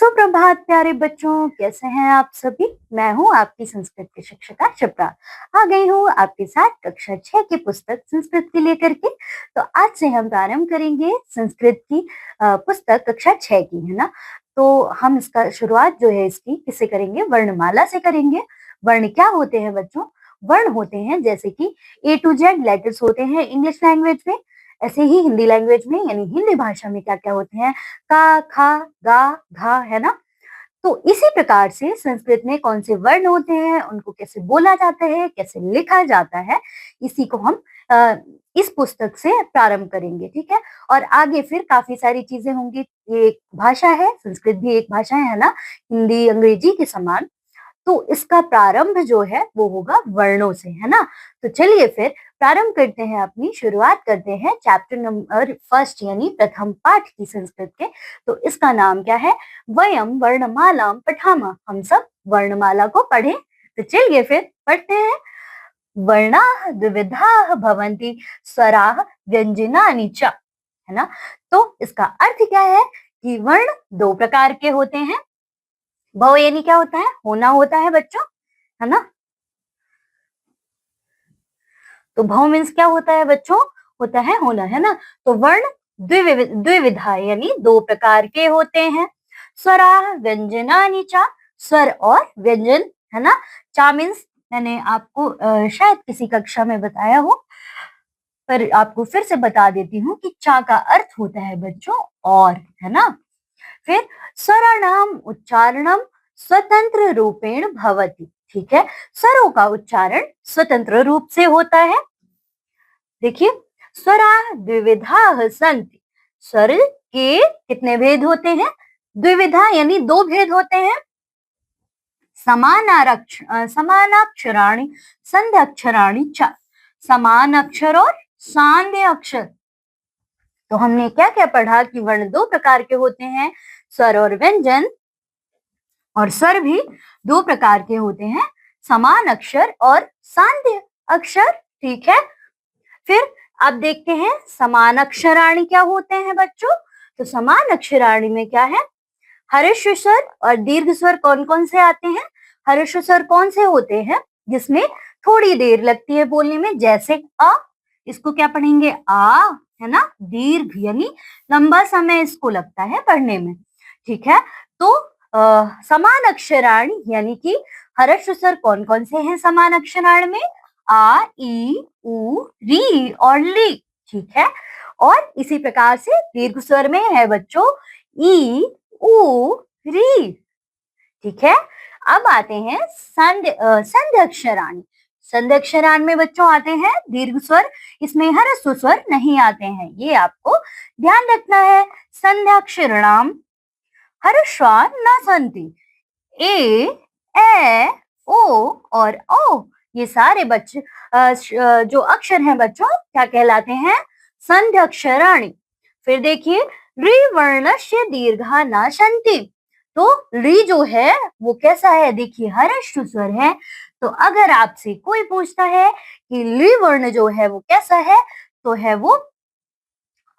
सुप्रभात प्यारे बच्चों, कैसे हैं आप सभी। मैं हूं आपकी संस्कृत की शिक्षिका शिप्रा। आ गई हूं आपके साथ कक्षा 6 की पुस्तक संस्कृत की लेकर के। तो आज से हम प्रारंभ करेंगे संस्कृत की पुस्तक कक्षा 6 की, है ना। तो हम इसका शुरुआत जो है इसकी किससे करेंगे, वर्णमाला से करेंगे। वर्ण क्या होते हैं बच्चों? वर्ण होते हैं जैसे कि A to Z लेटर्स होते हैं इंग्लिश लैंग्वेज में, ऐसे ही हिंदी लैंग्वेज में यानी हिंदी भाषा में क्या क्या होते हैं, का, खा, गा, घा, है ना। तो इसी प्रकार से संस्कृत में कौन से वर्ण होते हैं, उनको कैसे बोला जाता है, कैसे लिखा जाता है, इसी को हम इस पुस्तक से प्रारंभ करेंगे, ठीक है। और आगे फिर काफी सारी चीजें होंगी। ये एक भाषा है, संस्कृत भी एक भाषा है ना, हिंदी अंग्रेजी के समान। तो इसका प्रारंभ जो है वो होगा वर्णों से, है ना। तो चलिए फिर प्रारंभ करते हैं, अपनी शुरुआत करते हैं चैप्टर नंबर फर्स्ट यानी प्रथम पाठ की संस्कृत के। तो इसका नाम क्या है, वयम वर्णमालाम पठामः, हम सब वर्णमाला को पढ़ें। तो चलिए फिर पढ़ते हैं। वर्णाः द्विविधाः भवन्ति स्वराः व्यंजनानि च, है ना। तो इसका अर्थ क्या है कि वर्ण दो प्रकार के होते हैं। भव यानी क्या होता है, होना होता है बच्चों, है ना। तो भव मीन्स क्या होता है बच्चों, होता है होना, है ना। तो वर्ण द्विविधा यानी दो प्रकार के होते हैं। स्वरा व्यंजनानि चा, स्वर और व्यंजन, है ना। चा मीन्स मैंने आपको शायद किसी कक्षा में बताया हो, पर आपको फिर से बता देती हूँ कि चा का अर्थ होता है बच्चों और, है ना। फिर स्वराणाम उच्चारणम स्वतंत्र रूपेण भवति, ठीक है। स्वरों का उच्चारण स्वतंत्र रूप से होता है। देखिए, स्वरा द्विविधा संति, स्वर के कितने भेद होते हैं, द्विविधा यानी दो भेद होते हैं। समानाक्षराणि संध्य अक्षराणि च, समान अक्षर और सांध्य अक्षर। तो हमने क्या क्या पढ़ा कि वर्ण दो प्रकार के होते हैं, स्वर और व्यंजन, और स्वर भी दो प्रकार के होते हैं, समान अक्षर और सांध्य अक्षर, ठीक है। फिर अब देखते हैं समान अक्षराणि क्या होते हैं बच्चों। तो समान अक्षराणि में क्या है, हर्ष स्वर और दीर्घ स्वर कौन कौन से आते हैं। हर्ष स्वर कौन से होते हैं, जिसमें थोड़ी देर लगती है बोलने में, जैसे अ, इसको क्या पढ़ेंगे, आ, है ना। दीर्घ यानी लंबा समय इसको लगता है पढ़ने में, ठीक है। तो समान अक्षराणि यानी कि हर्ष स्वर कौन कौन से हैं समान अक्षराणि में, आ, ई, उ, री और ली, ठीक है। और इसी प्रकार से दीर्घ स्वर में है बच्चों ई, उ, री, ठीक है। अब आते हैं संध्य अक्षराणि। संध्य अक्षराणि में बच्चों आते हैं दीर्घ स्वर, इसमें ह्रस्व स्वर नहीं आते हैं, ये आपको ध्यान रखना है। संध्याक्षराणाम हर्षा न संति, ए, ओ और ओ, ये सारे जो अक्षर हैं बच्चों क्या कहलाते हैं, संध्य अक्षराणि। फिर देखिए, री वर्णस्य दीर्घा न संति, तो री जो है वो कैसा है, देखिए हर्ष स्वर है। तो अगर आपसे कोई पूछता है कि ली वर्ण जो है वो कैसा है, तो है वो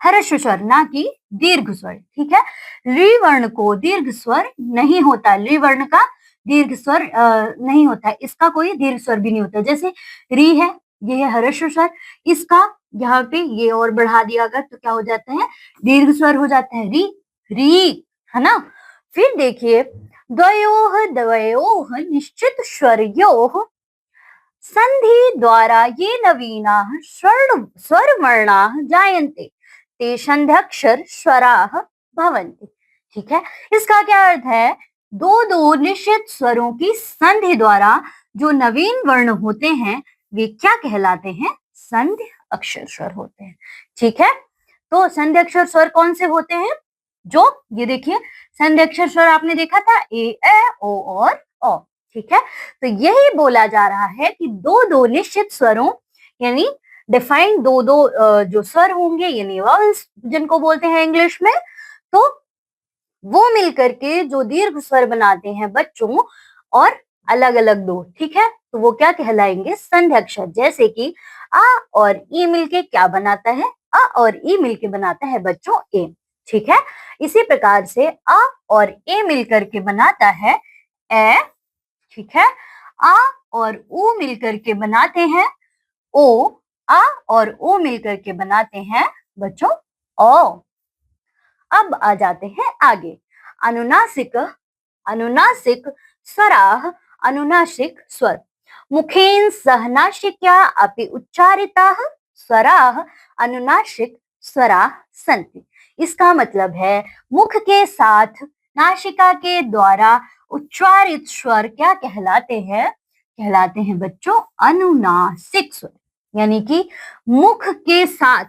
हर्ष स्वर, ना कि दीर्घ स्वर, ठीक है। ली वर्ण को दीर्घ स्वर नहीं होता, ली वर्ण का दीर्घ स्वर नहीं होता, इसका कोई दीर्घ स्वर भी नहीं होता। जैसे री है, ये है हर्ष स्वर, इसका यहाँ पे ये और बढ़ा दिया अगर तो क्या हो जाता है, दीर्घ स्वर हो जाता है, री, री, है ना। फिर देखिए, द्वयोः द्वयोः निश्चित स्वरयोः संधि द्वारा ये नवीनाः स्वर वर्णाः जायन्ते, ते संध्यक्षर स्वराः भवन्ति, ठीक है। इसका क्या अर्थ है, दो दो निश्चित स्वरों की संधि द्वारा जो नवीन वर्ण होते हैं वे क्या कहलाते हैं, संध्य अक्षर स्वर होते हैं, ठीक है। तो संध्य अक्षर स्वर कौन से होते हैं, जो ये देखिए संध्य अक्षर स्वर आपने देखा था ए, ओ और ओ, ठीक है। तो यही बोला जा रहा है कि दो दो निश्चित स्वरों यानी डिफाइंड दो दो जो स्वर होंगे यानी वॉवल्स जिनको बोलते हैं इंग्लिश में, तो वो मिलकर के जो दीर्घ स्वर बनाते हैं बच्चों, और अलग अलग दो, ठीक है। तो वो क्या कहलाएंगे, संध्य अक्षर। जैसे कि आ और ई मिलके क्या बनाता है, अ और ई मिलके बनाता है बच्चों ए, ठीक है। इसी प्रकार से अ और ए मिलकर के बनाता है ए, ठीक है। आ और उ मिलकर के बनाते हैं ओ, आ और ओ मिलकर के बनाते हैं बच्चों ओ। अब आ जाते हैं आगे। अनुनासिक, अनुनासिक स्वराः, अनुनासिक स्वर। मुखेन सह नासिक्या अपि उच्चारिताः स्वराः अनुनासिक स्वराः सन्ति। इसका मतलब है मुख के साथ नासिका के द्वारा उच्चारित स्वर क्या कहलाते हैं? कहलाते हैं बच्चों अनुनासिक स्वर, यानी कि मुख के साथ,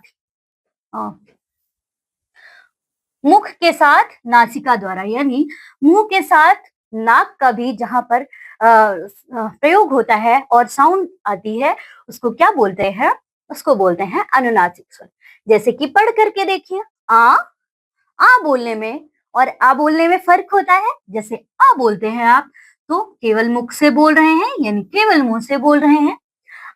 मुख के साथ नासिका द्वारा, यानी मुंह के साथ नाक का भी जहां पर प्रयोग होता है और साउंड आती है उसको क्या बोलते हैं? उसको बोलते हैं अनुनासिक स्वर। जैसे कि पढ़ करके देखिए, आ बोलने में और आ बोलने में फर्क होता है। जैसे आ बोलते हैं आप तो केवल मुख से बोल रहे हैं, यानी केवल मुंह से बोल रहे हैं।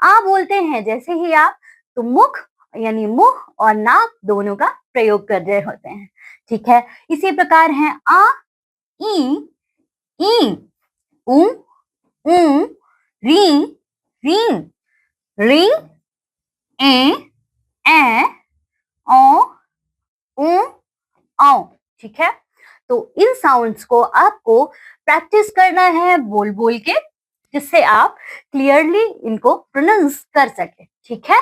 आ बोलते हैं जैसे ही आप, तो मुख यानी मुंह और नाक दोनों का प्रयोग कर रहे होते हैं, ठीक है। इसी प्रकार है आ, ई, उ, री, री, ए, ओ, औ, ठीक है। तो इन साउंड्स को आपको प्रैक्टिस करना है बोल बोल के, जिससे आप क्लियरली इनको प्रोनाउंस कर सके, ठीक है।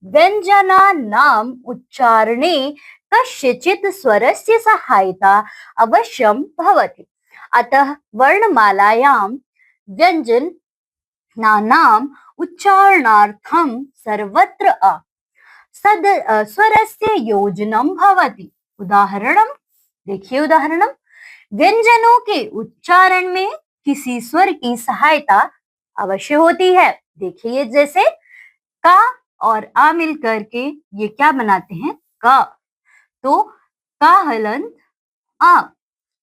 व्यंजना नाम उच्चारणे कस्यचित् स्वरस्य सहायता अवश्यम भवति। अतः वर्णमालायां व्यंजन नाम उच्चारणार्थं सर्वत्र स्वरस्य योजनम भवति। उदाहरणम देखिए, उदाहरणम व्यंजनों के उच्चारण में किसी स्वर की सहायता अवश्य होती है। देखिए, जैसे का और आ मिल करके ये क्या बनाते हैं? का। तो का हलंत आ,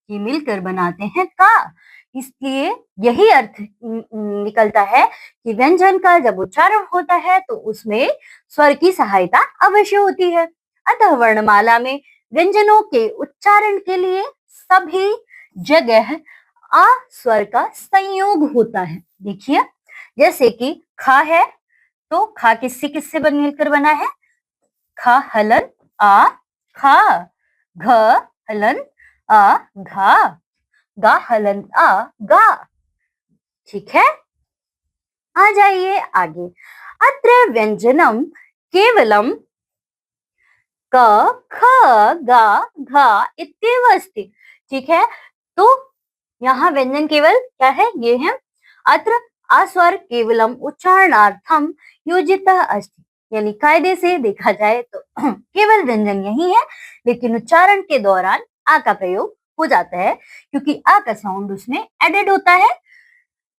ये मिलकर बनाते हैं का। इसलिए यही अर्थ निकलता है कि व्यंजन का जब उच्चारण होता है तो उसमें स्वर की सहायता अवश्य होती है। अतः वर्णमाला में व्यंजनों के उच्चारण के लिए सभी जगह आ स्वर का संयोग होता है। देखिए, जैसे कि खा है तो खा किससे किससे मिलकर बना है? खा हलन आ खा, घ हलन आ घा, गा हलन आ गा, ठीक है। आ जाइए आगे। अत्र व्यंजनम केवलम क, ख, गा, घा इत्येव अस्ति, ठीक है। तो यहाँ व्यंजन केवल क्या है? ये है अत्र अस्वर केवलम उच्चारणार्थम योजितः अस्ति, यानी कायदे से देखा जाए तो केवल व्यंजन यही है, लेकिन उच्चारण के दौरान आ का प्रयोग हो जाता है क्योंकि आ का साउंड उसमें एडेड होता है।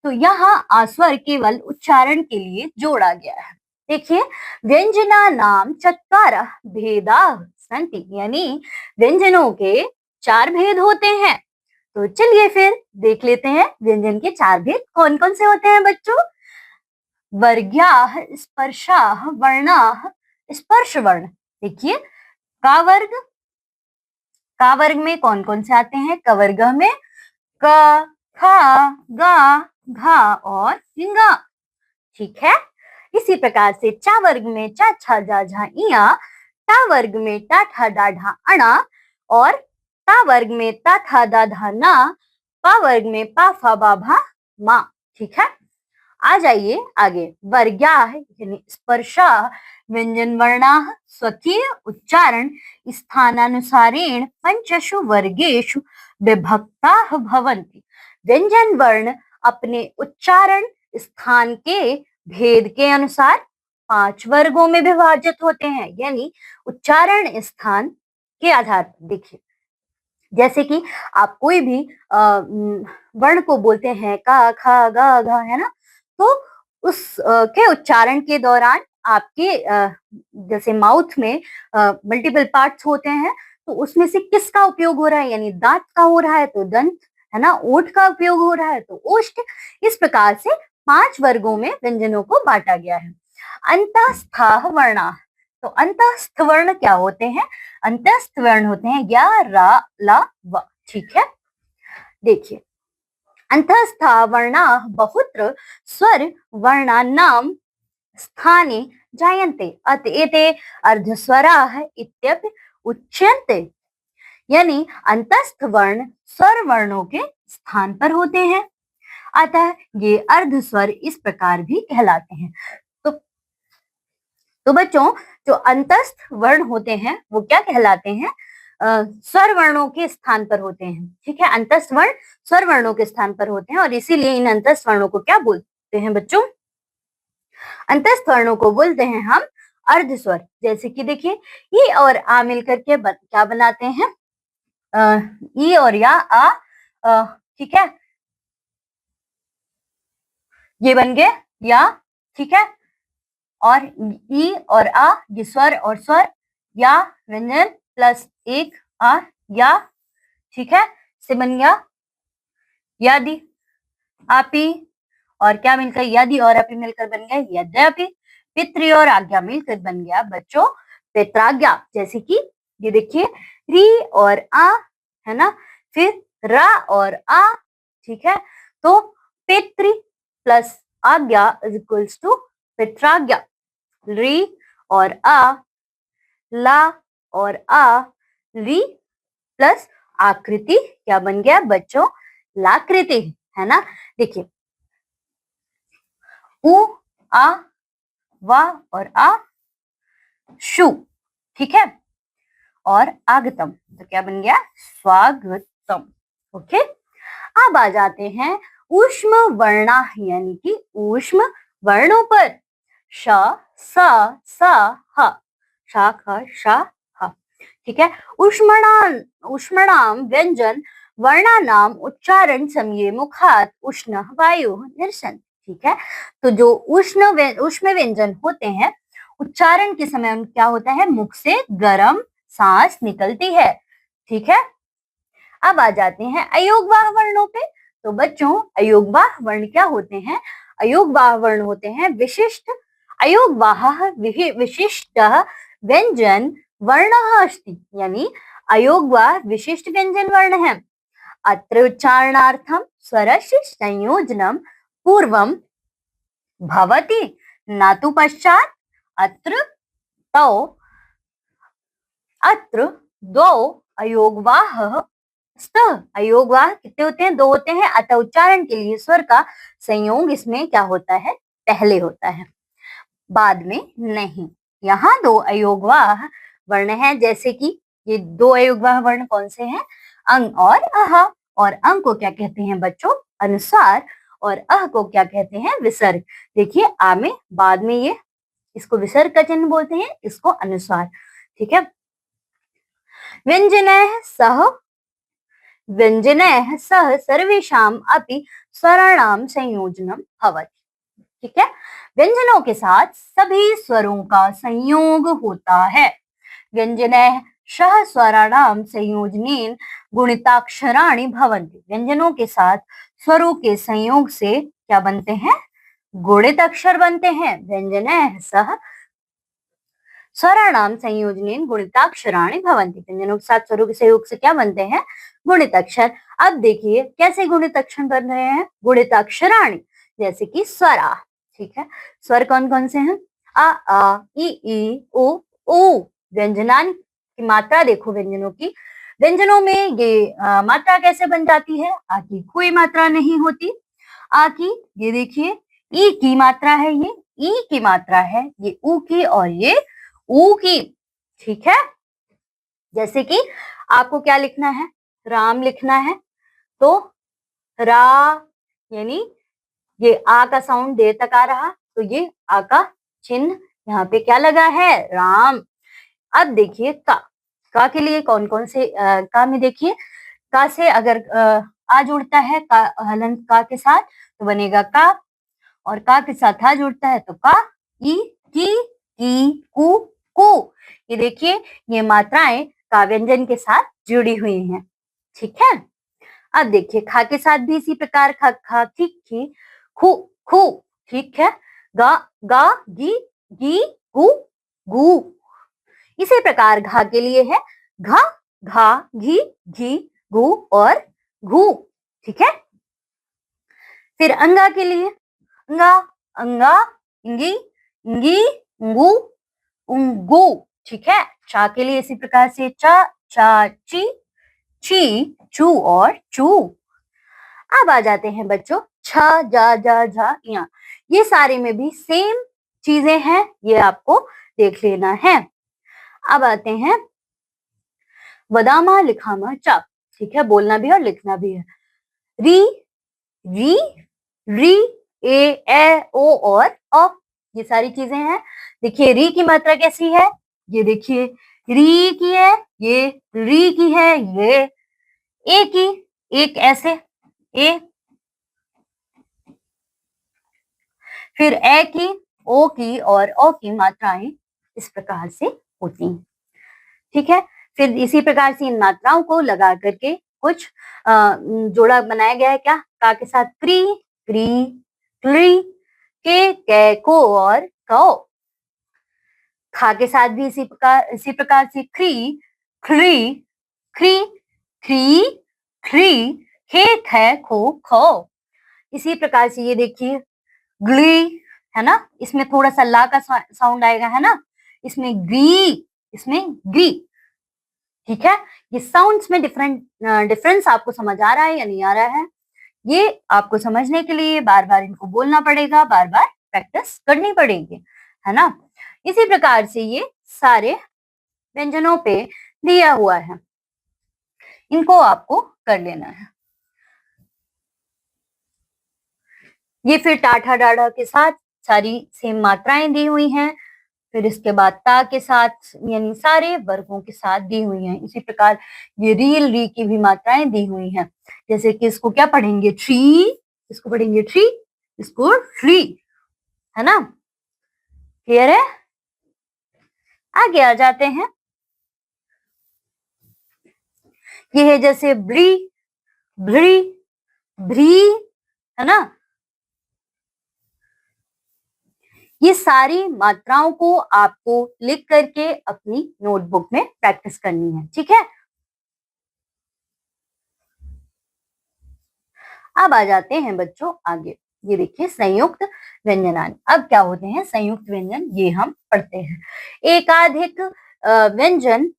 तो यहाँ आस्वर केवल उच्चारण के लिए जोड़ा गया है। देखिए, व्यंजना नाम चत्वारः भेदाः सन्ति, यानी व्यंजनों के 4 भेद होते हैं। तो चलिए फिर देख लेते हैं व्यंजन के 4 भेद कौन कौन से होते हैं बच्चों। वर्ग्याः, स्पर्शाः, वर्णाः, स्पर्श वर्ण। देखिए, का वर्ग, का वर्ग में कौन कौन से आते हैं? क वर्ग में क, खा, गा, घा और गा, ठीक है। इसी प्रकार से चा वर्ग में चा, छा, जा, झा, इया, टा वर्ग में टा, ठा, डा, ढा, अणा और ता वर्ग में ता, था, दा, धा, ना, पा वर्ग में पा, फा, बा, भा, मा, ठीक है। आ जाइए आगे। वर्ग्याः यानी स्पर्शा व्यंजन वर्णाः स्वकीय उच्चारण स्थानानुसारेण पंचसु वर्गेषु विभक्ताः भवन्ति। व्यंजन वर्ण अपने उच्चारण स्थान के भेद के अनुसार 5 वर्गों में विभाजित होते हैं, यानी उच्चारण स्थान के आधार पर। देखिए, जैसे कि आप कोई भी वर्ण को बोलते हैं का, खा, गा, घा, है ना, तो उस के उच्चारण के दौरान आपके जैसे माउथ में मल्टीपल पार्ट्स होते हैं, तो उसमें से किसका उपयोग हो रहा है? यानी दांत का हो रहा है तो दंत, है ना, ओठ का उपयोग हो रहा है तो ओष्ठ। इस प्रकार से 5 वर्गों में व्यंजनों को बांटा गया है। अंतःस्थाः वर्णाः, तो अंतस्थ वर्ण क्या होते हैं? अंतस्थ वर्ण होते हैं या, रा, ला, व। ठीक है, देखिए अंतस्था वर्णा बहुत्र स्वर वर्णानां स्थाने जायन्ते अत एते अर्धस्वराः इत्यपि उच्यन्ते। यानी अंतस्थ वर्ण स्वर वर्णों के स्थान पर होते हैं, अतः ये अर्ध स्वर इस प्रकार भी कहलाते हैं। तो बच्चों, जो अंतस्थ वर्ण होते हैं वो क्या कहलाते हैं? स्वर वर्णों के स्थान पर होते हैं। ठीक है, अंतस्थ वर्ण स्वर वर्णों के स्थान पर होते हैं और इसीलिए इन अंतस्थ वर्णों को क्या बोलते हैं बच्चों? अंतस्थ वर्णों को बोलते हैं हम अर्ध स्वर। जैसे कि देखिए, ई और आ मिलकर के क्या बनाते हैं? ई और या, आ, ठीक है, ये बन गए या। ठीक है, और ई और आ ये स्वर और स्वर, या व्यंजन प्लस एक आ, या। ठीक है, से बन गया यादि, आपी, और क्या मिलकर यदि और अपी मिलकर बन गया यद्यपि। पितृ और आज्ञा मिलकर बन गया बच्चों पित्राज्ञा। जैसे कि ये देखिए, री और आ है ना, फिर रा और आ। ठीक है, तो पितृ प्लस आज्ञा इज इक्वल्स टू पित्राज्ञा। री और आ, ला और आ, री प्लस आकृति क्या बन गया बच्चों? लाकृति, है ना। देखिए, उ, आ, वा और आ, शु। ठीक है, और आगतम तो क्या बन गया? स्वागतम। ओके, अब आ जाते हैं ऊष्म वर्णा यानी कि ऊष्म वर्णों पर। श, स, स, ह, शा, ख, शा, ह। ठीक है, ऊष्मणाम व्यंजन वर्णानाम उच्चारण समये मुखात उष्ण वायु निरसन। ठीक है, तो जो उष्ण व्यंजन होते हैं उच्चारण के समय क्या होता है? मुख से गर्म सांस निकलती है। ठीक है, अब आ जाते हैं अयोगवाह वर्णों पे। तो बच्चों, अयोगवाह वर्ण क्या होते हैं? अयोगवाह वर्ण होते हैं विशिष्ट अयोगवाह विशिष्ट व्यंजन वर्ण अस्ति। यानी अयोगवाह विशिष्ट व्यंजन वर्ण है। अत्र उच्चारणार्थम स्वरस्य संयोजनम पूर्वम भवति न तु पश्चात्। अत्र तो अत्र दो अयोगवाह स्तः। अयोगवाह कितने होते हैं? दो होते हैं। अतः उच्चारण के लिए स्वर का संयोग इसमें क्या होता है? पहले होता है, बाद में नहीं। यहाँ दो अयोगवाह वर्ण है। जैसे कि ये दो अयोगवाह वर्ण कौन से हैं? अंग और अह। और अंग को क्या कहते हैं बच्चों? अनुस्वार। और अह को क्या कहते हैं? विसर्ग। देखिए, आ में बाद में ये इसको विसर्ग का चिन्ह बोलते हैं, इसको अनुस्वार। ठीक है, व्यंजनैः सह सर्वेषाम् अपि स्वराणाम संयोजनम भवति। ठीक है, व्यंजनों के साथ सभी स्वरों का संयोग होता है। व्यंजनैः सह स्वराणाम संयोजनेन गुणिताक्षराणि भवन्ति। व्यंजनों के साथ स्वरों के संयोग से क्या बनते हैं? गुणित अक्षर बनते हैं। व्यंजनैः सह स्वराणाम संयोजनेन गुणिताक्षराणि भवन्ति। व्यंजनों के साथ स्वरों के सहयोग से क्या बनते हैं? गुणित अक्षर। अब देखिए कैसे गुणित अक्षर बन रहे हैं? गुणिताक्षराणि, जैसे कि स्वरा। ठीक है, स्वर कौन कौन से हैं? आ, ई, उ। व्यंजनान की मात्रा देखो व्यंजनों की। व्यंजनों में ये मात्रा कैसे बन जाती है? आ की कोई मात्रा नहीं होती। आ की ये देखिए, ई की मात्रा है, ये ई की मात्रा है, ये उ की और ये ऊ की। ठीक है, जैसे कि आपको क्या लिखना है? राम लिखना है, तो रा यानी ये आ का साउंड देर तक आ रहा, तो ये आ का चिन्ह यहाँ पे क्या लगा है? राम। अब देखिए का के लिए कौन कौन से का में देखिए, का से अगर आ जुड़ता है का हलंत का के साथ तो बनेगा का, और का के साथ आ जुड़ता है तो का, ई, की, कु। ये देखिए, ये मात्राएं का व्यंजन के साथ जुड़ी हुई हैं। ठीक है, अब देखिए खा के साथ भी इसी प्रकार खा, खा, खी, खू, खू। ठीक है, गा, गी, गू, गू। इसी प्रकार घा के लिए है घा, घा, घी, घी, घू और घू। ठीक है। फिर अंगा के लिए अंगा, अंगा, इंगी, इंगी, इंगू, उंगू। ठीक है। चा के लिए इसी प्रकार से चा, चा, ची, ची, चू और चू। अब आ जाते हैं बच्चों छ, जा, जा, झा, या। ये सारे में भी सेम चीजें हैं, ये आपको देख लेना है। अब आते हैं वदामा, लिखामा, चा। ठीक है, बोलना भी और लिखना भी है। री, री, री, ए, ओ और अ। ये सारी चीजें हैं। देखिए री की मात्रा कैसी है, ये देखिए री की है, ये री की है, ये ए की, एक ऐसे ए, फिर ए की, ओ की और ओ की मात्राएं इस प्रकार से होती हैं। ठीक है। फिर इसी प्रकार से इन मात्राओं को लगा करके कुछ जोड़ा बनाया गया है। क्या? का के साथ क्री, क्री, क्ली, के, को और कौ। खा के साथ भी इसी प्रकार से क्री, क्री, क्री, क्री, क्री, खे, खे, खो, खो। इसी प्रकार से ये देखिए ग्ली, है ना, इसमें थोड़ा सा ला का साउंड आएगा, है ना, इसमें ग्री, इसमें ग्री। ठीक है। ये साउंड्स में डिफरेंस आपको समझ आ रहा है या नहीं आ रहा है? ये आपको समझने के लिए बार बार इनको बोलना पड़ेगा, बार बार प्रैक्टिस करनी पड़ेगी, है ना। इसी प्रकार से ये सारे व्यंजनों पे दिया हुआ है, इनको आपको कर लेना है। ये फिर टाठा डाढ़ा के साथ सारी सेम मात्राएं दी हुई हैं। फिर इसके बाद ता के साथ यानी सारे वर्गों के साथ दी हुई हैं। इसी प्रकार ये रील, री की भी मात्राएं दी हुई हैं। जैसे कि इसको क्या पढ़ेंगे? ट्री, इसको पढ़ेंगे ट्री, इसको ट्री, है ना। क्लियर है? आगे आ जाते हैं। ये है जैसे ब्री, भ्री, भ्री, है ना। ये सारी मात्राओं को आपको लिख करके अपनी नोटबुक में प्रैक्टिस करनी है। ठीक है। अब आ जाते हैं बच्चों आगे। ये देखिए संयुक्त व्यंजनानि। अब क्या होते हैं संयुक्त व्यंजन, ये हम पढ़ते हैं। एकाधिक व्यंजन,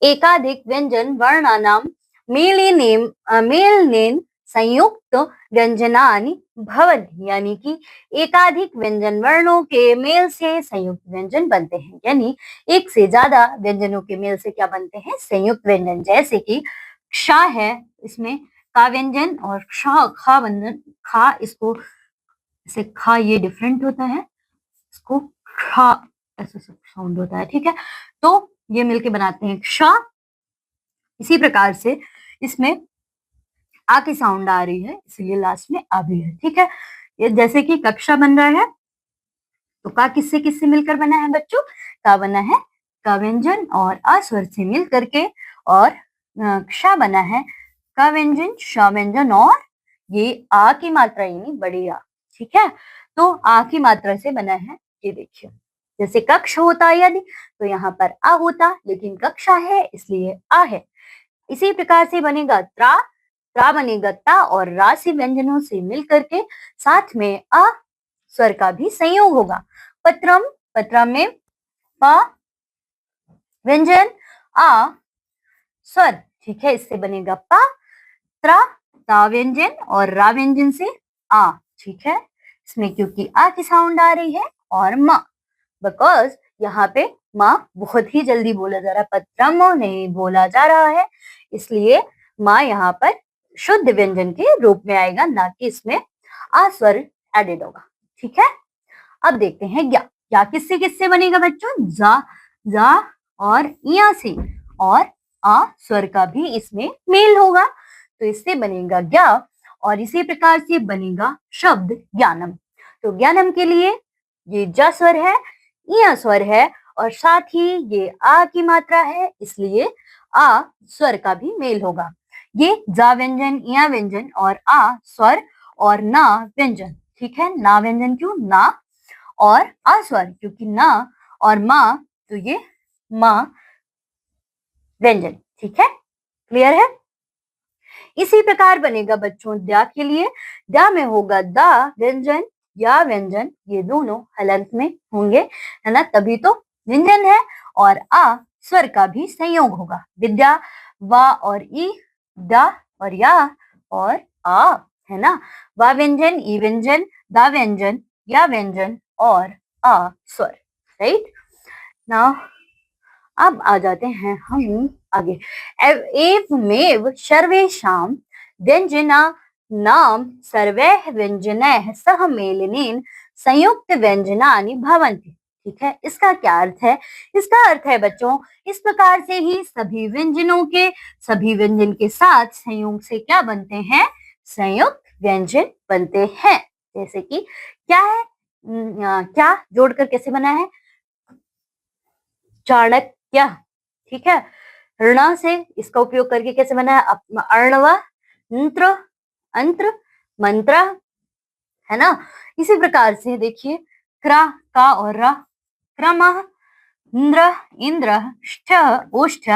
एकाधिक व्यंजन वर्णानां मेलनेन संयुक्त व्यंजनानि भवन्ति। यानी कि एकाधिक व्यंजन वर्णों के मेल से संयुक्त व्यंजन बनते हैं। यानी एक से ज्यादा व्यंजनों के मेल से क्या बनते हैं? संयुक्त व्यंजन। जैसे कि क्षा है, इसमें का व्यंजन और क्षा, खा व्यंजन, खा, इसको ऐसे खा, ये डिफरेंट होता है, इसको खा ऐसा साउंड होता है। ठीक है। तो ये मिलके बनाते हैं क्षा। इसी प्रकार से इसमें आ की साउंड आ रही है, इसलिए लास्ट में आ भी है। ठीक है। ये जैसे कि कक्षा बन रहा है, तो का किससे किससे मिलकर बना है बच्चों? का बना है का व्यंजन और आ स्वर से मिल करके, और क्षा बना है का व्यंजन, श व्यंजन और ये आ की मात्रा यानी बड़ी आ। ठीक है। तो आ की मात्रा से बना है। ये देखिए जैसे कक्ष होता यदि, तो यहाँ पर आ होता, लेकिन कक्षा है इसलिए आ है। इसी प्रकार से बनेगा त्रा, त्रा बनेगा ता, और रा से व्यंजनों से मिल करके साथ में अ स्वर का भी संयोग होगा। पत्रम, पत्रम में प व्यंजन, आ स्वर। ठीक है। इससे बनेगा पा, त्रा, ता व्यंजन और रा व्यंजन से आ। ठीक है। इसमें क्योंकि आ की साउंड आ रही है, और माँ, बिकॉज यहाँ पे माँ बहुत ही जल्दी बोला जा रहा है, पत्रम नहीं बोला जा रहा है, इसलिए माँ यहाँ पर शुद्ध व्यंजन के रूप में आएगा, ना कि इसमें आ स्वर एडेड होगा। ठीक है। अब देखते हैं ज्ञा। ज्ञा किससे किससे बनेगा बच्चों? जा, जा और इया से, और आ स्वर का भी इसमें मेल होगा, तो इससे बनेगा ज्ञा। और इसी प्रकार से बनेगा शब्द ज्ञानम। तो ज्ञानम के लिए ये ज स्वर है, इया स्वर है, और साथ ही ये आ की मात्रा है, इसलिए आ स्वर का भी मेल होगा। ये जा व्यंजन, इया व्यंजन और आ स्वर और ना व्यंजन। ठीक है। ना व्यंजन क्यों? ना और आ स्वर, क्योंकि ना और माँ, तो ये माँ व्यंजन। ठीक है, क्लियर है। इसी प्रकार बनेगा बच्चों द्या के लिए। द्या में होगा दा व्यंजन या व्यंजन, ये दोनों हलंत में होंगे, है ना, तभी तो व्यंजन है। और आ स्वर का भी संयोग होगा। विद्या वा और ई, दा और या और आ, है ना। वा व्यंजन, ई व्यंजन, दा व्यंजन, या व्यंजन और आ स्वर। राइट नाउ अब आ जाते हैं हम आगे। एवमेव सर्वेषां व्यंजना नाम सर्वैः व्यंजनैः सह मेलनेन संयुक्त व्यंजनानि भवन्ति। ठीक है, इसका क्या अर्थ है? इसका अर्थ है बच्चों, इस प्रकार से ही सभी व्यंजनों के, सभी व्यंजन के साथ संयोग से क्या बनते हैं? संयुक्त व्यंजन बनते हैं। जैसे कि क्या है, क्या जोड़कर कैसे बना है? चाणक्य। ठीक है, ऋण से इसका उपयोग करके कैसे बना है? अर्णव, मंत्र, अंत्र, मंत्र, है ना। इसी प्रकार से देखिए, क्रा, का और रा, क्रमः, इंद्र, इंद्र, ष्ठ, ओष्ठ,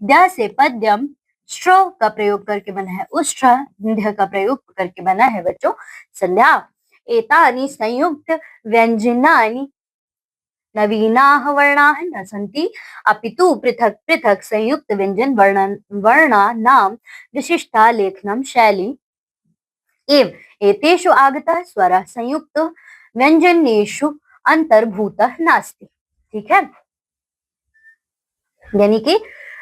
द्या से पद्यम, श्रो का प्रयोग करके बना है उष्ठ, न्ध्य का प्रयोग करके बना है बच्चों संध्या। एतानि संयुक्त व्यंजनानि नवीनाः वर्णाः न सन्ति, अपितु पृथक पृथक संयुक्त व्यंजन वर्णानां विशिष्टा लेखनं शैली एव एतेषु आगतः स्वरः संयुक्त व्यंजनेषु अंतर्भूतः नास्ति। ठीक है, यानी कि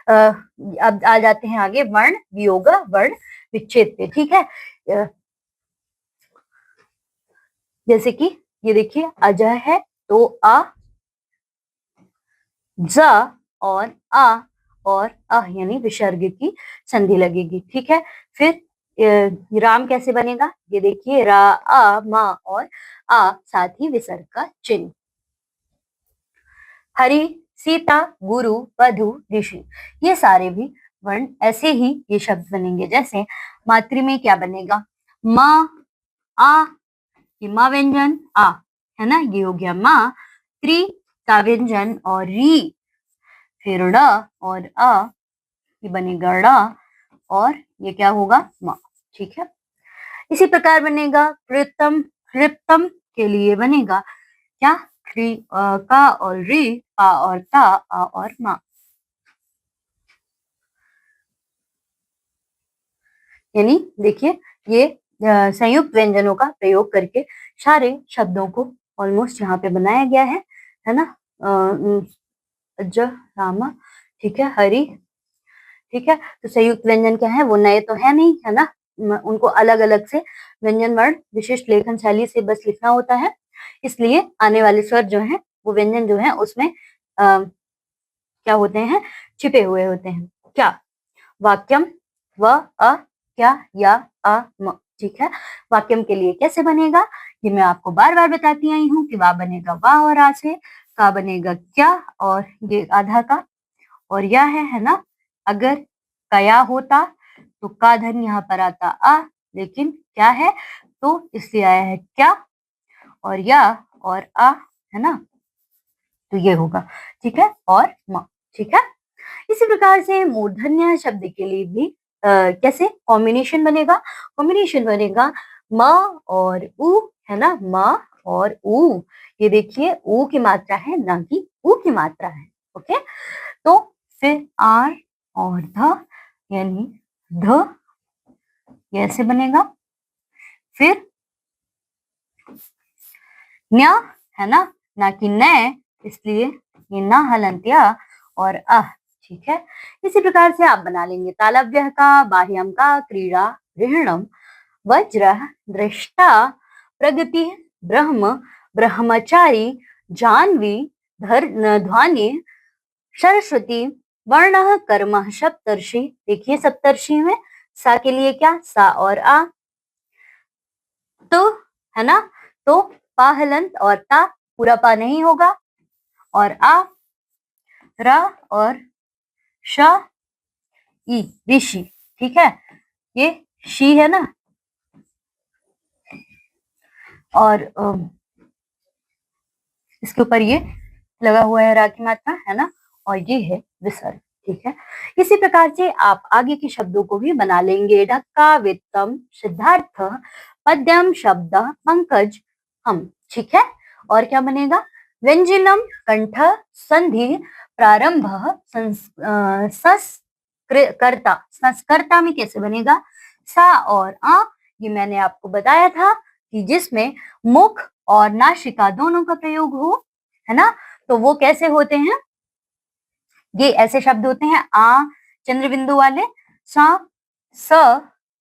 अब आ जाते हैं आगे वर्ण वियोग वर्ण विच्छेद पे। ठीक है, जैसे कि ये देखिए, अजय है तो अ, ज और आ और अह यानी विसर्ग की संधि लगेगी। ठीक है, फिर राम कैसे बनेगा? ये देखिए, रा, आ, मा और आ साथ ही विसर्ग का चिन्ह। हरि, सीता, गुरु, वधु, ऋषि, ये सारे भी वर्ण ऐसे ही ये शब्द बनेंगे। जैसे मातृ में क्या बनेगा? माँ, आ, ये माँ व्यंजन आ, है ना, ये हो गया माँ। त्रि का व्यंजन और री, फिर ड़ और अ, ये बनेगा ड़ और ये क्या होगा? माँ। ठीक है, इसी प्रकार बनेगा कृतम, कृतम के लिए बनेगा क्या? का और री, पा और ता, आ और माँ। यानी देखिए, ये संयुक्त व्यंजनों का प्रयोग करके सारे शब्दों को ऑलमोस्ट यहाँ पे बनाया गया है ना। ज, रामा, ठीक है, हरि, ठीक है। तो संयुक्त व्यंजन क्या है? वो नए तो है नहीं, है ना, उनको अलग अलग से व्यंजन वर्ण विशिष्ट लेखन शैली से बस लिखना होता है। इसलिए आने वाले स्वर जो है, वो व्यंजन जो है उसमें क्या होते हैं? छिपे हुए होते हैं। क्या? वाक्यम, व, अ, क्या, या, अ, म। ठीक है, वाक्यम के लिए कैसे बनेगा? ये मैं आपको बार बार बताती आई हूँ कि वा बनेगा वा और आ से, का बनेगा क्या और ये आधा का और या है ना। अगर कया होता तो का धन यहाँ पर आता आ, लेकिन क्या है तो इसलिए आया है क्या और या और आ, है ना, तो ये होगा। ठीक है, और म। ठीक है, इसी प्रकार से मूर्धन्य शब्द के लिए भी कैसे कॉम्बिनेशन बनेगा? कॉम्बिनेशन बनेगा म और उ, है ना, म और उ। ये देखिए, उ की मात्रा है ना कि उ की मात्रा है। ओके, तो फिर आर और ध, यानी ध, ये ऐसे बनेगा। फिर न्या, है ना कि न, इसलिए ये ना हलंत्या और अह। ठीक है, इसी प्रकार से आप बना लेंगे तालव्य का, बाह्यम का, क्रीड़ा, गृहणम, वज्र, दृष्टा, प्रगति, ब्रह्म, ब्रह्मचारी, जानवी, ध्वनि, सरस्वती, वर्ण, कर्म, सप्तर्षि। देखिए सप्तर्षि में सा के लिए क्या? सा और आ, तो है ना, तो पा हलंत और ता पूरा पा नहीं होगा, और आ, रा और श, ई, ऋषि। ठीक है, ये शी है ना, और इसके ऊपर ये लगा हुआ है रा की मात्रा, है ना, और ये है विसर्ग। ठीक है, इसी प्रकार से आप आगे के शब्दों को भी बना लेंगे। ढक्का, वित्तम, सिद्धार्थ, पद्यम, शब्द, पंकज, हम। ठीक है, और क्या बनेगा? व्यंजनम, कंठ, संधि, प्रारंभ, संस्कर्ता। संस्कर्ता में कैसे बनेगा? सा और आ, ये मैंने आपको बताया था कि जिसमें मुख और नासिका दोनों का प्रयोग हो, है ना, तो वो कैसे होते हैं? ये ऐसे शब्द होते हैं आ चंद्र बिंदु वाले, सा, स,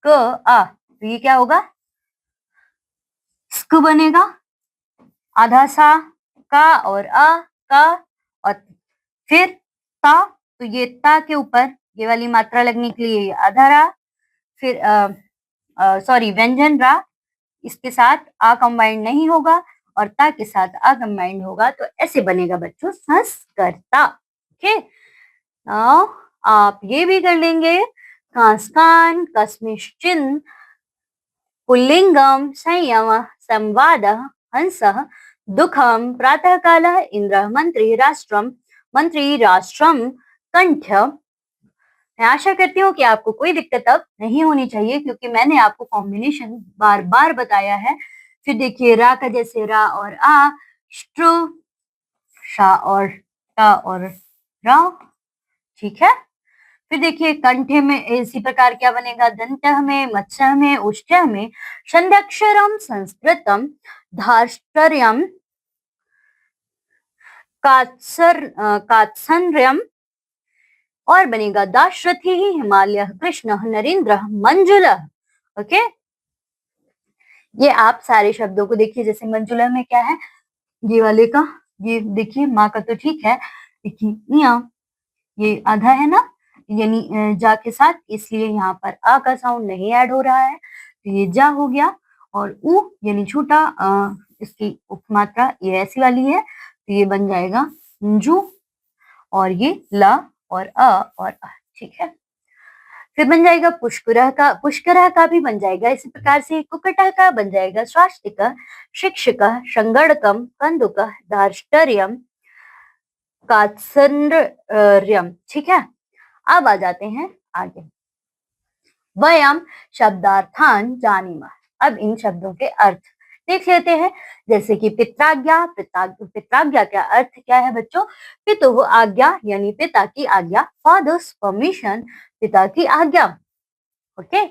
क, आ, तो ये क्या होगा? स्क बनेगा। आधा सा, का और आ, का, और फिर ता, तो ये ता के ऊपर ये वाली मात्रा लगने के लिए आधा रा, फिर सॉरी व्यंजन रा, इसके साथ आ कंबाइंड नहीं होगा और ता के साथ आ कंबाइंड होगा, तो ऐसे बनेगा बच्चों संस्कर्ता। ओके, नाउ आप ये भी कर लेंगे। कास्कान, कस्मिश्चिन, पुल्लिंगम, संयम, संवाद, हंस, दुखम, प्रातः काल, इंद्र, मंत्री, राष्ट्रम, मंत्री, राष्ट्रम, कंठ। मैं आशा करती हूँ कि आपको कोई दिक्कत अब नहीं होनी चाहिए, क्योंकि मैंने आपको कॉम्बिनेशन बार बार बताया है। फिर देखिए रा का जैसे रा और आ, श्ट्रु, शा और टा और रा। ठीक है, फिर देखिए कंठे में इसी प्रकार क्या बनेगा? दंत में, मत्स्य में, उष्ट में, संध्याक्षरम, संस्कृतम, धार्ष्ट्र्यम, कात्सर्यम, और बनेगा दाशरथी, हिमालय, कृष्ण, नरेंद्र, मंजुला। ओके, ये आप सारे शब्दों को देखिए, जैसे मंजुला में क्या है? ये वाले का, ये देखिए माँ का तो ठीक है, देखिए ये आधा है ना, यानी जा के साथ, इसलिए यहाँ पर आ का साउंड नहीं ऐड हो रहा है, तो ये जा हो गया। और ऊ यानी छोटा, इसकी उपमात्रा ये ऐसी वाली है, तो ये बन जाएगा जू, और ये ला और अ और आ। ठीक है, फिर बन जाएगा पुष्करह का भी बन जाएगा इसी प्रकार से। कुकटह का बन जाएगा स्वास्तिक, शिक्षक, संगणकम, कंदुक, धार्ष्टर्यम, कात्सर्यम। ठीक है, अब आ जाते हैं आगे। वयम शब्दार्थान जानीमः। अब इन शब्दों के अर्थ देख लेते हैं। जैसे कि पित्राज्ञा, पित्राज्ञा का अर्थ क्या है बच्चों? पितुः आज्ञा, यानी पिता की आज्ञा। फादर्स परमिशन, पिता की आज्ञा। ओके,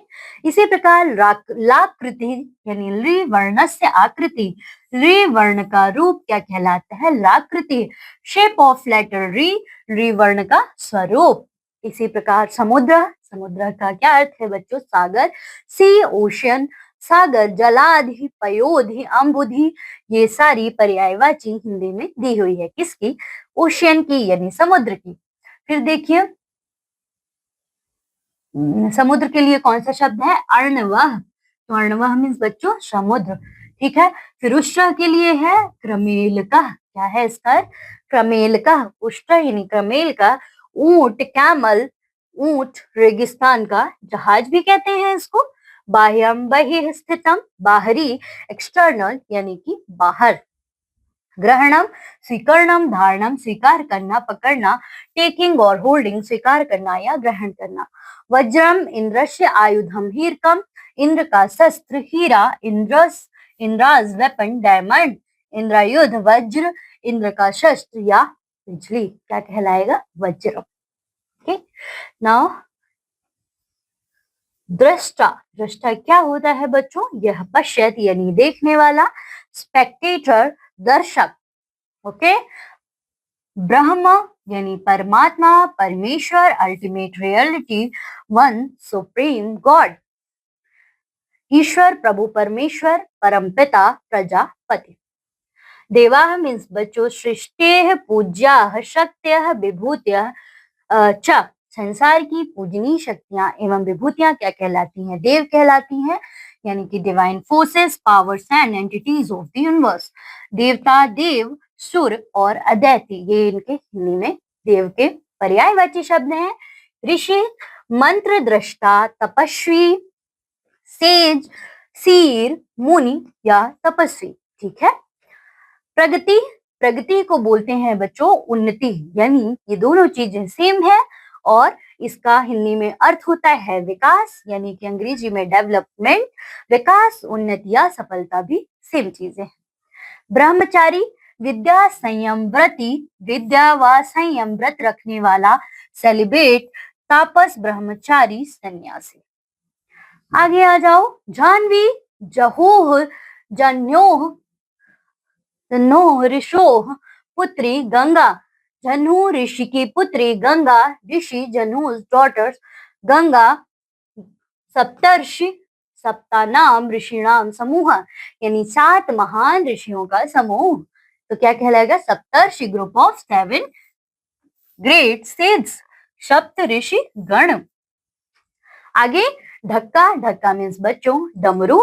इसी प्रकार लाकृति, यानी ली वर्ण से आकृति, री वर्ण का रूप क्या कहलाता है? लाकृति। शेप ऑफ लेटर री वर्ण का स्वरूप। इसी प्रकार समुद्र, समुद्र का क्या अर्थ है बच्चों? सागर, सी ओशियन, सागर, जलाधि, पयोधि, अम्बुधि, ये सारी पर्यायवाची हिंदी में दी हुई है। किसकी? ओशियन की, यानी समुद्र की। फिर देखिए समुद्र के लिए कौन सा शब्द है? अर्णवः। तो अर्णवः मीन्स बच्चों समुद्र। ठीक है, फिर उष्ट्र के लिए है क्रमेलकः। क्या है इसका? क्रमेलकः। उष्ट्र यानी क्रमेल का। ऊंट, कैमल, ऊंट, रेगिस्तान का जहाज भी कहते हैं इसको। बाह्यम, बहिः स्थितम, बाहरी, एक्सटर्नल यानी कि बाहर। ग्रहणम, स्वीकरणम, धारणम, स्वीकार करना, पकड़ना, टेकिंग और होल्डिंग, स्वीकार करना या ग्रहण करना। वज्रम, इंद्रस्य आयुधम, हीरकम, इंद्र का शस्त्र, हीरा, इंद्राज वेपन, डायमंड, इंद्रायुध, वज्र, इंद्र का शस्त्र या बिजली क्या कहलाएगा? वज्र। ओके, नाउ दृष्टा, दृष्टा क्या होता है बच्चों? यह पश्यत यानी देखने वाला, स्पेक्टेटर दर्शक। ओके, ब्रह्म यानी परमात्मा, परमेश्वर, ultimate reality, one, supreme God. ईश्वर, प्रभु परमेश्वर, परमपिता, प्रजापति। देवाः मीन्स बच्चों सृष्टेः, पूज्याः, शक्त्यः, विभूत्यः च। संसार की पूजनीय शक्तियां एवं विभूतियां क्या कहलाती हैं? देव कहलाती हैं, यानी कि divine forces, powers and entities of the universe. देवता, देव, सुर और अदैति, ये इनके हिंदी में देव के पर्यायवाची शब्द हैं। ऋषि, मंत्र दृष्टा, तपस्वी, सेज, सीर, मुनि या तपस्वी। ठीक है, प्रगति, प्रगति को बोलते हैं बच्चों उन्नति, यानी ये दोनों चीजें सेम है और इसका हिंदी में अर्थ होता है विकास, यानी कि अंग्रेजी में डेवलपमेंट। विकास, उन्नति या सफलता भी सेम चीजें हैं। ब्रह्मचारी, विद्या संयम व्रती, विद्या व संयम व्रत रखने वाला, सेलिब्रेट, तापस, ब्रह्मचारी, सन्यासी। आगे आ जाओ। जानवी, जहोह, जन्योह, तन्नोह, ऋषोह, पुत्री गंगा, जन्हू ऋषि की पुत्री गंगा, ऋषि जन्हूज डॉटर्स, गंगा, सप्तर्षि, सप्तानाम ऋषिणाम समूह, यानी 7 महान ऋषियों का समूह। तो क्या कहलाएगा? सप्तर्षि, ग्रुप ऑफ 7 ग्रेट सेज, सप्त ऋषि गण। आगे ढक्का, ढक्का मीन्स बच्चों डमरू,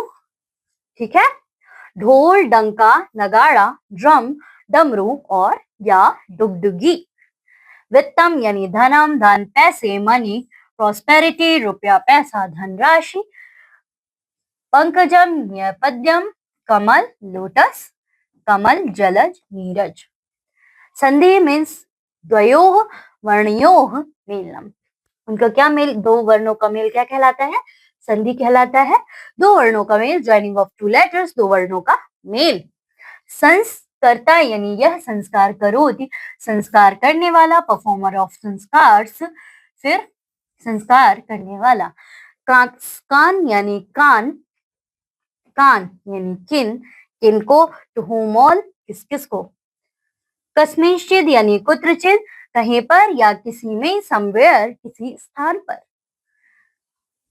ठीक है। ढोल, डंका, नगाड़ा, ड्रम, डमरू और या डुगडुगी। वित्तम यानी धनम, धन, पैसे, मनी, प्रॉस्पेरिटी, रुपया, पैसा, धनराशि। पंकजम या पद्यम, कमल, लोटस, कमल, जलज, नीरज। संधि मीन्स द्वयोः वर्णयोः मेलनम। उनका क्या मेल? 2 वर्णों का मेल क्या कहलाता है? संधि कहलाता है। 2 वर्णों का मेल, ज्वाइनिंग ऑफ 2 लेटर्स, 2 वर्णों का मेल। संस्कर्ता यानी यह संस्कार करोति, संस्कार करने वाला, परफॉर्मर ऑफ संस्कार्स, फिर संस्कार करने वाला। कान यानी कान, कान यानी किन, किनको, टू हुम ऑल, किस किस को। कस्मिंश्चिद यानी कुत्रचित, कहीं पर या किसी में, समवेयर, किसी स्थान पर।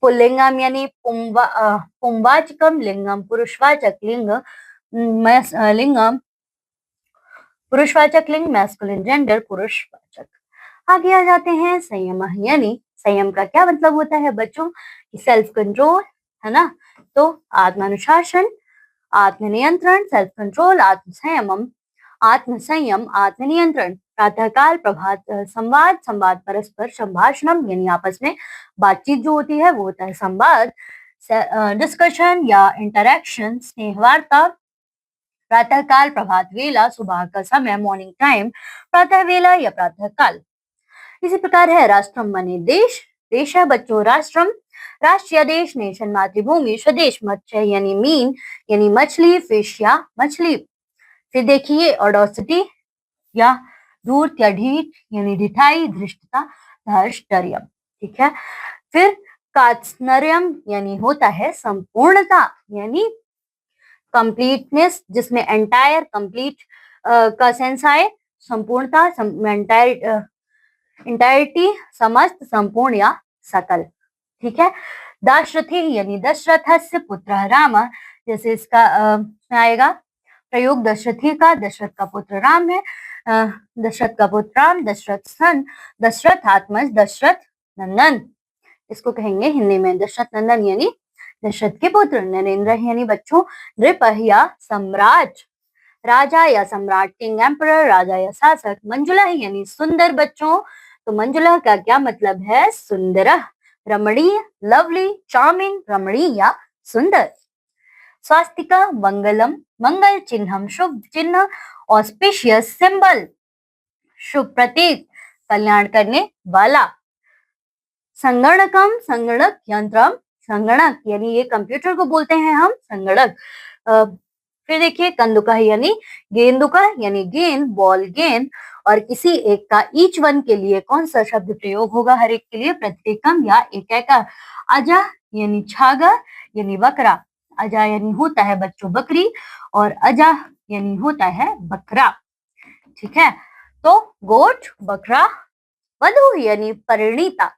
पुल्लिंगम यानी पुंवाचकम, लिंगम पुरुषवाचक लिंग, लिंगम पुरुषवाचक लिंग, मैस्कुलिन जेंडर पुरुषवाचक। आगे आ जाते हैं संयम, यानी संयम का क्या मतलब होता है बच्चों? सेल्फ कंट्रोल, है ना। तो आत्मानुशासन, आत्मनियंत्रण, सेल्फ कंट्रोल, आत्मसंयम, आत्मसंयम, आत्मनियंत्रण। प्रातःकाल, प्रभात, संवाद, संवाद परस्पर, संभाषणम यानी आपस में बातचीत जो होती है वो होता है संवाद। डिस्कशन या इंटरेक्शन, स्नेहवार्ता। प्रातःकाल, प्रभात वेला, सुबह का समय, मॉर्निंग टाइम, प्रातः वेला या प्रातःकाल। इसी प्रकार है राष्ट्रम माने देश, देश है बच्चों राष्ट्रम, राष्ट्रीय देश, नेशन मातृभूमि, स्वदेश मत्स्य यानी मीन यानी मछली, फिश या मछली। फिर देखिए ऑडोसिटी या धूर्त या ढीठ यानी ढिठाई, धृष्टता, धर्षटर्यम, ठीक है। फिर कात्स्नर्यम यानी होता है संपूर्णता, यानी कंप्लीटनेस, जिसमें एंटायर, कंप्लीट का सेंस आए, संपूर्णता, इंटायरिटी, समस्त, संपूर्ण या सकल, ठीक है। दाशरथी यानी दशरथस्य पुत्र राम, जैसे इसका आएगा प्रयोग दशरथी का, दशरथ का पुत्र राम है, दशरथ का पुत्र राम, दशरथ सन, दशरथ आत्मज, दशरथ नंदन। इसको कहेंगे हिंदी में दशरथ नंदन यानी दशरथ के पुत्र। नरेंद्र यानी बच्चों नृप या सम्राट, राजा या सम्राट, किंग, एम्परर, राजा या शासक। मंजुला यानी सुंदर बच्चों, तो मंजुला का क्या मतलब है? सुंदर, रमणीय, लवली, चार्मिंग, रमणीय या सुंदर। स्वास्तिका, मंगलम, मंगल चिन्हम, शुभ चिन्ह, ऑस्पिशियस सिंबल, शुभ प्रतीक, कल्याण करने वाला। संगणकम, संगणक यंत्रम, संगणक यानी ये कंप्यूटर को बोलते हैं हम संगणक। फिर देखिए कंदुका यानी गेंदुका यानी गेंद, बॉल, गेंद। और किसी एक का ईच वन के लिए कौन सा शब्द प्रयोग होगा? हर एक के लिए प्रत्येकम या एकैका। अजा यानी छागा यानी बकरा, अजा यानी होता है बच्चों बकरी और अजा यानी होता है बकरा, ठीक है। तो गोट, बकरा। वधु यानी परिणीता,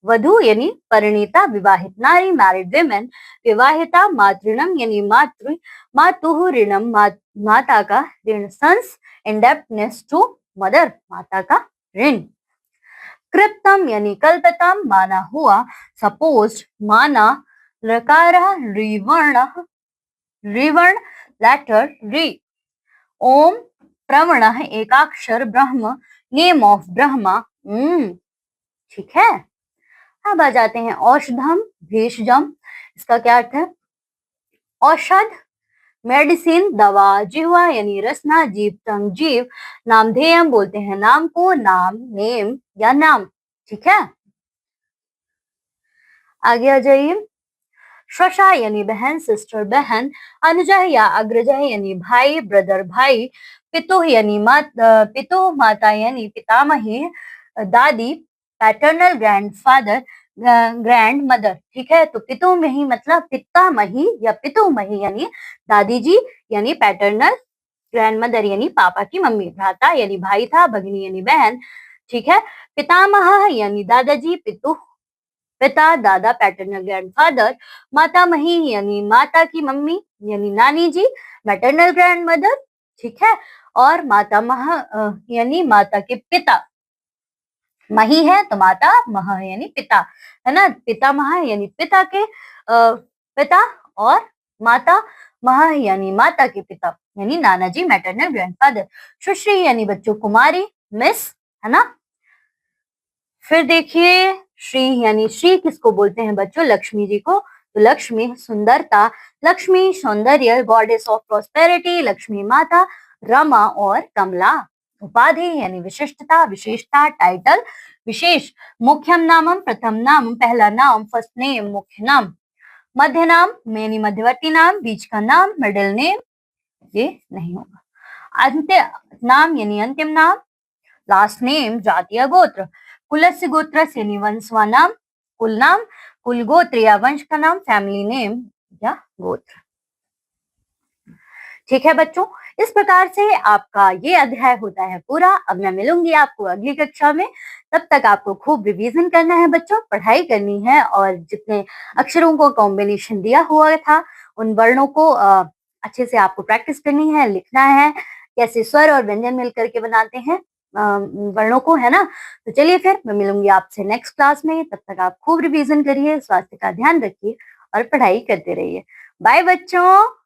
वधु यानी परिणीता, विवाहित नारी, मैरिड विमेन, विवाहिता। मातृणम यानी मातृ, मातुः ऋणम, माता का ऋण, सन्स इंडेप्टनेस टू मदर, माता का ऋण। कृप्तम यानी कल्पितम, माना हुआ, सपोज्ड, माना। लकारः रिवर्ण, रिवर्ण लेटर री। ओम प्रवणः एकाक्षर, ब्रह्म नेम ऑफ ब्रह्मा, ठीक है। अब आ जाते हैं औषधम, भेषजम। इसका क्या अर्थ है? औषध मेडिसिन दवा, जिह्वा यानी रसना, जीभ टंग जीभ, नामधेय हम बोलते हैं नाम को, नाम नेम या नाम, ठीक है। आगे आ जाइए। श्वशा यानी बहन, सिस्टर बहन, अनुजह या अग्रजह यानी भाई, ब्रदर भाई, पितुह यानी पितुह माता यानी पितामही, दादी, पैटर्नल ग्रैंडफादर, ग्रैंड मदर, ठीक है। तो पितामही मतलब पितामही या पितुमही यानी दादी जी यानी पैटर्नल, ग्रैंड मदर यानी पापा की मम्मी, भ्राता यानी भाई था, भगिनी यानी बहन, ठीक है। पितामह यानी दादाजी, पिता दादा पैटर्नल ग्रैंडफादर, मातामही यानी माता की मम्मी यानी नानी जी, मैटरनल ग्रैंड मदर, ठीक है। और मातामह यानी माता के पिता, मही है तो माता, मह यानी पिता, है ना। पितामह यानी पिता के पिता, और माता मह यानी माता के पिता यानी नाना जी, मैटरनल ग्रैंडफादर। सुश्री यानी बच्चों कुमारी, मिस, है ना। फिर देखिए श्री यानी श्री किसको बोलते हैं बच्चों, लक्ष्मी जी को। तो लक्ष्मी सुंदरता, लक्ष्मी सौंदर्य, गॉडेस ऑफ प्रॉस्पेरिटी, लक्ष्मी माता, रमा और कमला। उपाधि यानी विशिष्टता, विशेषता, टाइटल, विशेष, मुख्यम नामम, प्रथम नाम, पहला नाम, फर्स्ट नेम, मुख्य नाम, मध्य नाम यानी मध्यवर्ती नाम, बीच का नाम, मिडिल नेम, ये नहीं होगा। अंत्य नाम यानी अंतिम नाम, लास्ट नेम, जाति या गोत्र, कुलस्य गोत्रस्य यानी वंश व नाम, कुल नाम, कुल गोत्र या वंश का नाम, फैमिली नेम या गोत्र, ठीक है बच्चों। इस प्रकार से आपका ये अध्याय होता है पूरा। अब मैं मिलूंगी आपको अगली कक्षा में, तब तक आपको खूब रिवीजन करना है बच्चों, पढ़ाई करनी है, और जितने अक्षरों को कॉम्बिनेशन दिया हुआ था उन वर्णों को अच्छे से आपको प्रैक्टिस करनी है, लिखना है, कैसे स्वर और व्यंजन मिल करके बनाते हैं वर्णों को, है ना। तो चलिए फिर मैं मिलूंगी आपसे नेक्स्ट क्लास में, तब तक आप खूब रिवीजन करिए, स्वास्थ्य का ध्यान रखिए और पढ़ाई करते रहिए। बाय बच्चों।